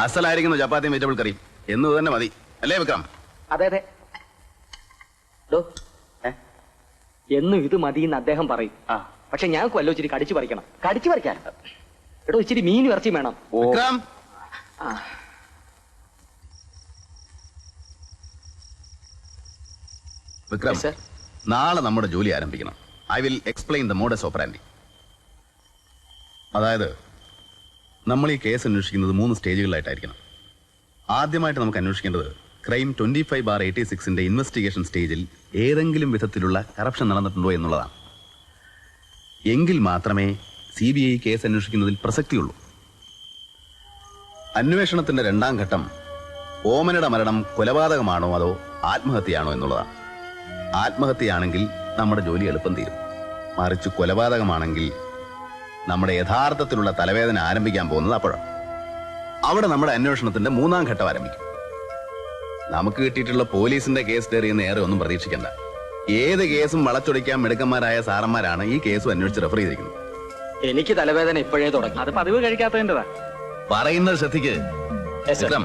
അസലായിരിക്കുന്നു ചപ്പാത്തിയും വെജിറ്റബിൾ കറിയും എന്ന് തന്നെ മതി അല്ലേ വിക്രം? അതെ അതെ. എന്നും ഇത് മതിയെന്ന് അദ്ദേഹം പറയും. പക്ഷെ ഞാൻ കൊല്ലോ ഇച്ചിരി കടിച്ചു പറിക്കണം. കടിച്ചു പറിക്കാൻ എടോ ഇച്ചിരി മീൻ ഇറച്ചി വേണം. വിക്രം, വിക്രം, നാളെ നമ്മുടെ ജോലി ആരംഭിക്കണം. I will explain the modus operandi. അതായത് നമ്മൾ ഈ കേസ് അന്വേഷിക്കുന്നത് 3 സ്റ്റേജുകളിലായിട്ടായിരിക്കണം. ആദ്യമായിട്ട് നമുക്ക് അന്വേഷിക്കേണ്ടത് ക്രൈം 25/86 ഇൻവെസ്റ്റിഗേഷൻ സ്റ്റേജിൽ ഏതെങ്കിലും വിധത്തിലുള്ള കറപ്ഷൻ നടന്നിട്ടുണ്ടോ എന്നുള്ളതാണ്. എങ്കിൽ മാത്രമേ CBI കേസ് അന്വേഷിക്കുന്നതിൽ പ്രസക്തിയുള്ളൂ. അന്വേഷണത്തിന്റെ 2ാം ഘട്ടം ഓമനയുടെ മരണം കൊലപാതകമാണോ അതോ ആത്മഹത്യയാണോ എന്നുള്ളതാണ്. ആത്മഹത്യയാണെങ്കിൽ നമ്മുടെ ജോലി എളുപ്പം തീരും. മറിച്ച് കൊലപാതകമാണെങ്കിൽ നമ്മുടെ യഥാർത്ഥത്തിലുള്ള തലവേദന ആരംഭിക്കാൻ പോകുന്നത് അപ്പോഴാണ്. അവിടെ നമ്മുടെ അന്വേഷണത്തിന്റെ 3ാം ഘട്ടം ആരംഭിക്കും. നമുക്ക് കിട്ടിയിട്ടുള്ള പോലീസിന്റെ കേസ് ഡയറിയെന്ന് ഏറെ ഒന്നും പ്രതീക്ഷിക്കണ്ട. ഏത് കേസും വളച്ചൊടിക്കാൻ മിടുക്കന്മാരായ സാറന്മാരാണ് ഈ കേസും അന്വേഷിച്ച് റെഫർ ചെയ്തിരിക്കുന്നത്. എനിക്ക് തലവേദന ഇപ്പോഴേ തുടങ്ങി. അത് പതിവ് കഴിക്കാത്തതിൻ്റെതാ. പറയുന്നത് ശ്രദ്ധിക്ക് വിക്രം.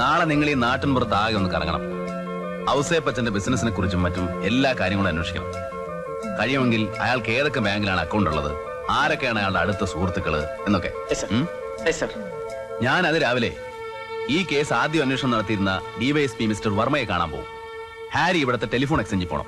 നാളെ നിങ്ങൾ ഈ നാട്ടിൻപുറത്ത് ആകെ ഒന്ന് കറങ്ങണം. ഔസേപ്പച്ചന്റെ ബിസിനസിനെ കുറിച്ചും മറ്റും എല്ലാ കാര്യങ്ങളും അന്വേഷിക്കണം. കഴിയുമെങ്കിൽ അയാൾക്ക് ഏതൊക്കെ ബാങ്കിലാണ് അക്കൗണ്ട് ഉള്ളത്, ആരൊക്കെയാണ് അയാളുടെ അടുത്ത സുഹൃത്തുക്കള് എന്നൊക്കെ. ഞാൻ അത് രാവിലെ ഈ കേസ് ആദ്യം അന്വേഷണം നടത്തിയിരുന്ന DYSP മിസ്റ്റർ വർമ്മയെ കാണാൻ പോകും. ഹാരി ഇവിടുത്തെ ടെലിഫോൺ എക്സ്ചേഞ്ചിൽ പോണം.